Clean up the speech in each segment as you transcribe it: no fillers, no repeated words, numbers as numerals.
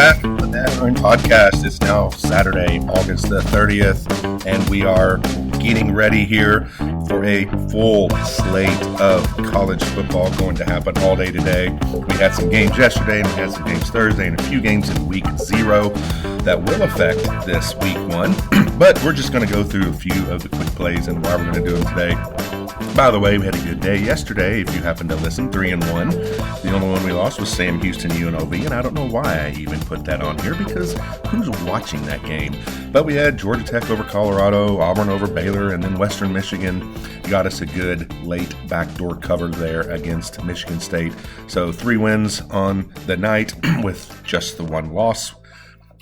back to the Mandarin Podcast. It's now Saturday, August the 30th, and we are getting ready here for a full slate of college football going to happen all day today. We had some games yesterday, and we had some games Thursday, and a few games in week 0 that will affect this week 1. But we're just going to go through a few of the quick plays and why we're going to do them today. By the way, we had a good day yesterday. If you happen to listen, 3-1. The only one we lost was Sam Houston UNLV, and I don't know why I even put that on here because who's watching that game? But we had Georgia Tech over Colorado, Auburn over Baylor, and then Western Michigan got us a good late backdoor cover there against Michigan State. So 3 wins on the night with just the 1 loss.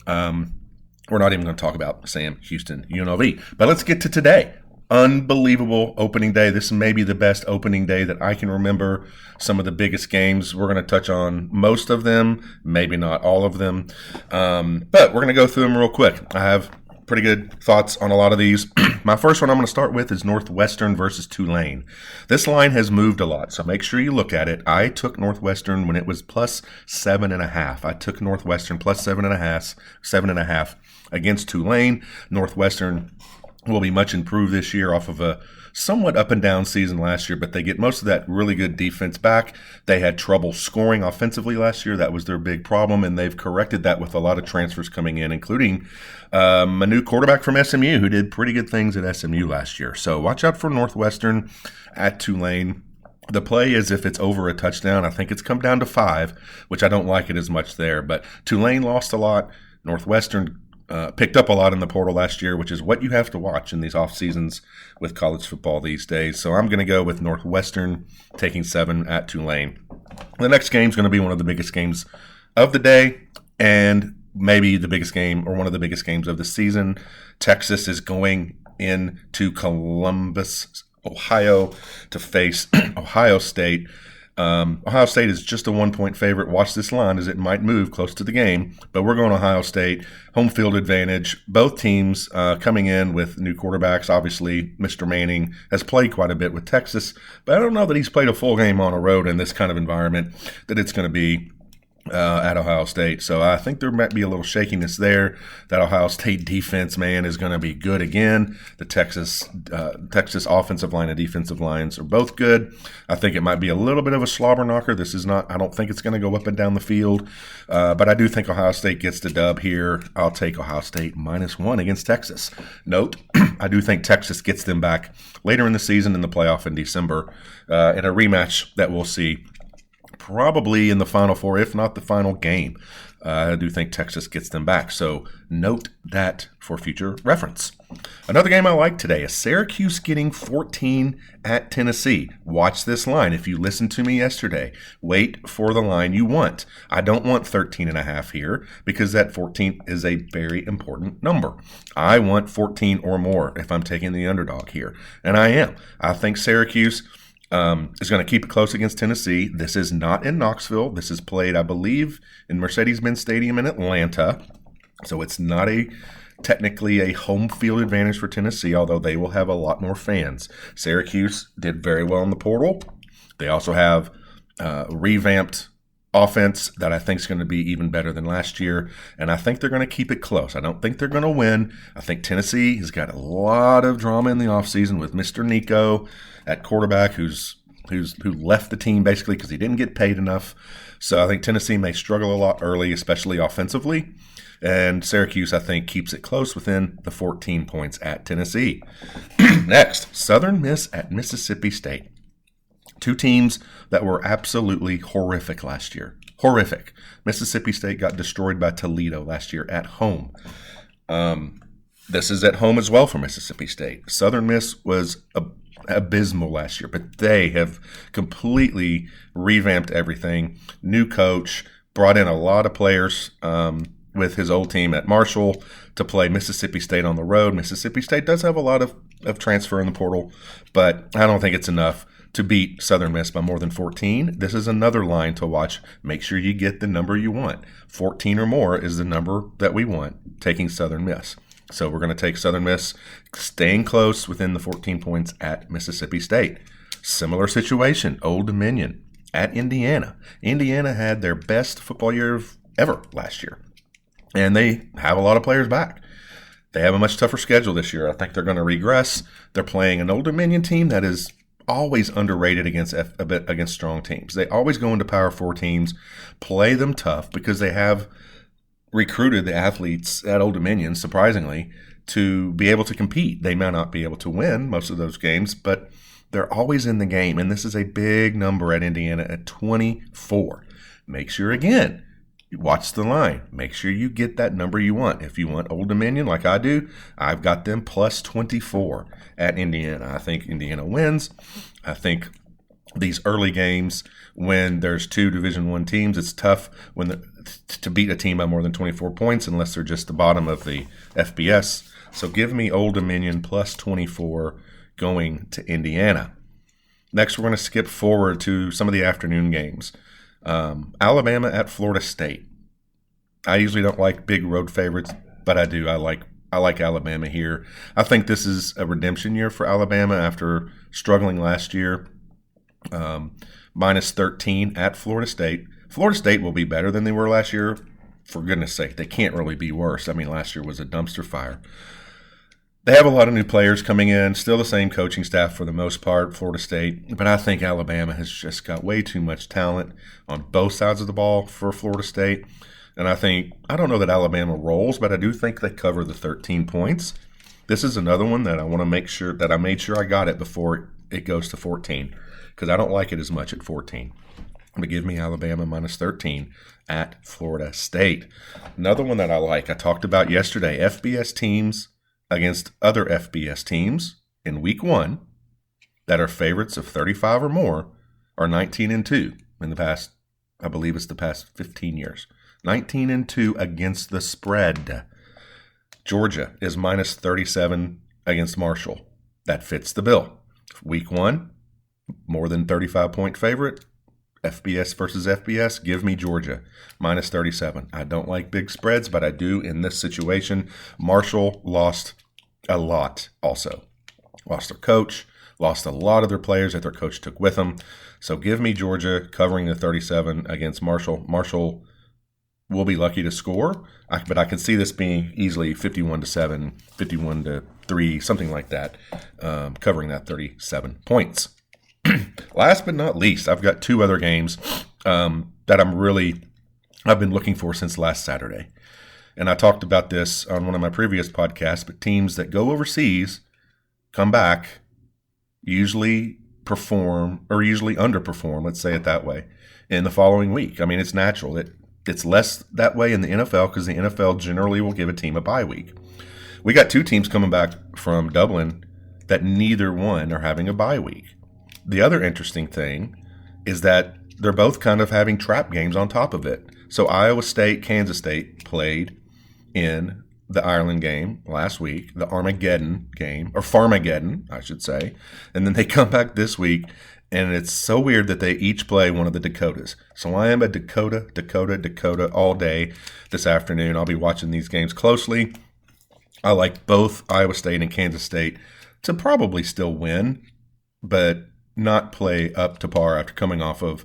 We're not even going to talk about Sam Houston UNLV. But let's get to today. Unbelievable opening day. This may be the best opening day that I can remember. Some of the biggest games. We're going to touch on most of them, maybe not all of them. But we're going to go through them real quick. I have pretty good thoughts on a lot of these. My first one I'm going to start with is Northwestern versus Tulane. This line has moved a lot, so make sure you look at it. I took Northwestern when it was plus 7.5. I took Northwestern plus 7.5 against Tulane. Northwestern will be much improved this year off of a somewhat up and down season last year, but they get most of that really good defense back. They had trouble scoring offensively last year. That was their big problem, and they've corrected that with a lot of transfers coming in, including a new quarterback from SMU who did pretty good things at SMU last year. So watch out for Northwestern at Tulane. The play is if it's over a touchdown. I think it's come down to 5, which I don't like it as much there, but Tulane lost a lot. Northwestern picked up a lot in the portal last year, which is what you have to watch in these off seasons with college football these days. So I'm going to go with Northwestern taking 7 at Tulane. The next game is going to be one of the biggest games of the day and maybe the biggest game or one of the biggest games of the season. Texas is going into Columbus, Ohio to face Ohio State. Ohio State is just a 1-point favorite. Watch this line as it might move close to the game, but we're going Ohio State. Home field advantage. Both teams coming in with new quarterbacks. Obviously, Mr. Manning has played quite a bit with Texas, but I don't know that he's played a full game on a road in this kind of environment that it's going to be at Ohio State. So I think there might be a little shakiness there. That Ohio State defense, man, is going to be good again. The Texas offensive line and defensive lines are both good. I think it might be a little bit of a slobber knocker. This is not, I don't think it's going to go up and down the field. But I do think Ohio State gets the dub here. I'll take Ohio State -1 against Texas. Note, I do think Texas gets them back later in the season in the playoff in December in a rematch that we'll see probably in the Final Four, if not the final game. I do think Texas gets them back. So note that for future reference. Another game I like today is Syracuse getting 14 at Tennessee. Watch this line. If you listened to me yesterday, wait for the line you want. I don't want 13.5 here because that 14 is a very important number. I want 14 or more if I'm taking the underdog here. And I am. I think Syracuse is going to keep it close against Tennessee. This is not in Knoxville. This is played, I believe, in Mercedes-Benz Stadium in Atlanta. So it's not technically a home field advantage for Tennessee, although they will have a lot more fans. Syracuse did very well in the portal. They also have revamped offense that I think is going to be even better than last year, and I think they're going to keep it close. I don't think they're going to win. I think Tennessee has got a lot of drama in the offseason with Mr. Nico at quarterback who left the team basically because he didn't get paid enough. So I think Tennessee may struggle a lot early, especially offensively. And Syracuse, I think, keeps it close within the 14 points at Tennessee. Next, Southern Miss at Mississippi State. 2 teams that were absolutely horrific last year. Horrific. Mississippi State got destroyed by Toledo last year at home. This is at home as well for Mississippi State. Southern Miss was abysmal last year, but they have completely revamped everything. New coach, brought in a lot of players with his old team at Marshall to play Mississippi State on the road. Mississippi State does have a lot of transfer in the portal, but I don't think it's enough to beat Southern Miss by more than 14. This is another line to watch. Make sure you get the number you want. 14 or more is the number that we want, taking Southern Miss. So we're going to take Southern Miss, staying close within the 14 points at Mississippi State. Similar situation, Old Dominion at Indiana. Indiana had their best football year ever last year. and they have a lot of players back. They have a much tougher schedule this year. I think they're going to regress. They're playing an Old Dominion team that is always underrated against strong teams. They always go into Power 4 teams, play them tough because they have recruited the athletes at Old Dominion, surprisingly, to be able to compete. They may not be able to win most of those games, but they're always in the game. And this is a big number at Indiana at 24. Make sure, again, you watch the line. Make sure you get that number you want. If you want Old Dominion like I do, I've got them plus 24 at Indiana. I think Indiana wins. I think these early games when there's two Division I teams, it's tough to beat a team by more than 24 points unless they're just the bottom of the FBS. So give me Old Dominion plus 24 going to Indiana. Next, we're going to skip forward to some of the afternoon games. Alabama at Florida State. I usually don't like big road favorites, but I do. I like Alabama here. I think this is a redemption year for Alabama after struggling last year. Minus 13 at Florida State. Florida State will be better than they were last year. For goodness sake, they can't really be worse. I mean, last year was a dumpster fire. They have a lot of new players coming in, still the same coaching staff for the most part, Florida State. But I think Alabama has just got way too much talent on both sides of the ball for Florida State. And I don't know that Alabama rolls, but I do think they cover the 13 points. This is another one that I want to make sure that I made sure I got it before it goes to 14, because I don't like it as much at 14. But give me Alabama minus 13 at Florida State. Another one that I like, I talked about yesterday, FBS teams against other FBS teams in week 1 that are favorites of 35 or more are 19-2 in the past, I believe it's the past 15 years. 19-2 against the spread. Georgia is minus 37 against Marshall. That fits the bill. Week 1, more than 35-point favorite. FBS versus FBS, give me Georgia, minus 37. I don't like big spreads, but I do in this situation. Marshall lost a lot also. Lost their coach, lost a lot of their players that their coach took with them. So give me Georgia covering the 37 against Marshall. Marshall will be lucky to score, but I can see this being easily 51-7, 51-3, something like that, covering that 37 points. Last but not least, I've got 2 other games that I've been looking for since last Saturday. And I talked about this on one of my previous podcasts, but teams that go overseas, come back, usually perform or usually underperform, let's say it that way, in the following week. I mean, it's natural. It's less that way in the NFL because the NFL generally will give a team a bye week. We got 2 teams coming back from Dublin that neither one are having a bye week. The other interesting thing is that they're both kind of having trap games on top of it. So Iowa State, Kansas State played in the Ireland game last week, the Armageddon game, or Farmageddon, I should say. And then they come back this week, and it's so weird that they each play one of the Dakotas. So I am a Dakota all day this afternoon. I'll be watching these games closely. I like both Iowa State and Kansas State to probably still win, but not play up to par after coming off of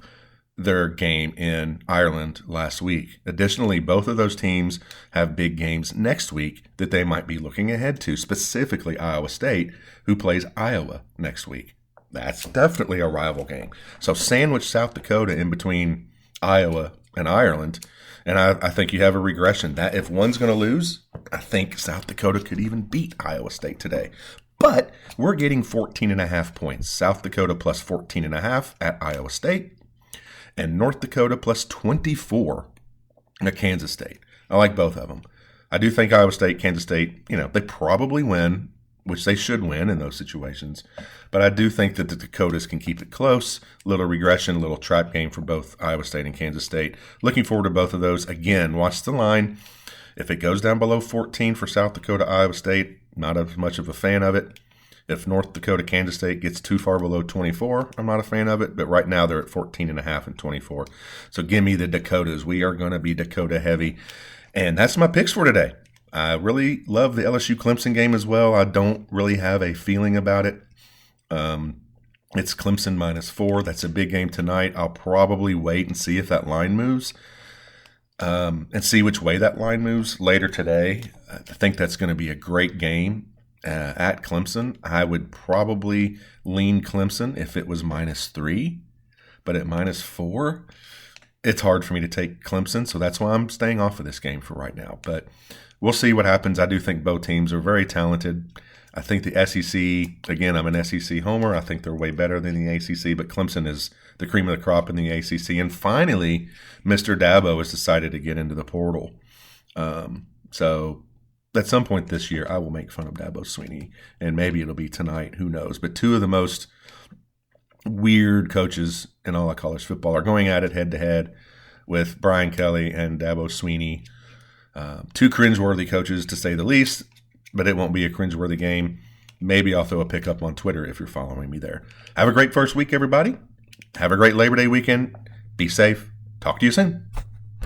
their game in Ireland last week. Additionally, both of those teams have big games next week that they might be looking ahead to, specifically Iowa State, who plays Iowa next week. That's definitely a rival game. So sandwich South Dakota in between Iowa and Ireland, and I think you have a regression. That if one's going to lose, I think South Dakota could even beat Iowa State today. But we're getting 14.5 points. South Dakota plus 14.5 at Iowa State, and North Dakota plus 24 at Kansas State. I like both of them. I do think Iowa State, Kansas State, they probably win, which they should win in those situations. But I do think that the Dakotas can keep it close. Little regression, little trap game for both Iowa State and Kansas State. Looking forward to both of those. Again, watch the line. If it goes down below 14 for South Dakota, Iowa State, not as much of a fan of it. If North Dakota, Kansas State gets too far below 24, I'm not a fan of it. But right now they're at 14.5 and 24. So give me the Dakotas. We are going to be Dakota heavy. And that's my picks for today. I really love the LSU Clemson game as well. I don't really have a feeling about it. It's Clemson -4. That's a big game tonight. I'll probably wait and see if that line moves. and see which way that line moves later today. I think that's going to be a great game at Clemson. I would probably lean Clemson if it was -3, but at -4, it's hard for me to take Clemson, so that's why I'm staying off of this game for right now. But we'll see what happens. I do think both teams are very talented. I think the SEC, again, I'm an SEC homer. I think they're way better than the ACC, but Clemson is the cream of the crop in the ACC. And finally, Mr. Dabo has decided to get into the portal. So at some point this year, I will make fun of Dabo Swinney, and maybe it'll be tonight. Who knows? But two of the most weird coaches in all of college football are going at it head-to-head with Brian Kelly and Dabo Swinney. Two cringeworthy coaches, to say the least. But it won't be a cringeworthy game. Maybe I'll throw a pickup on Twitter if you're following me there. Have a great first week, everybody. Have a great Labor Day weekend. Be safe. Talk to you soon.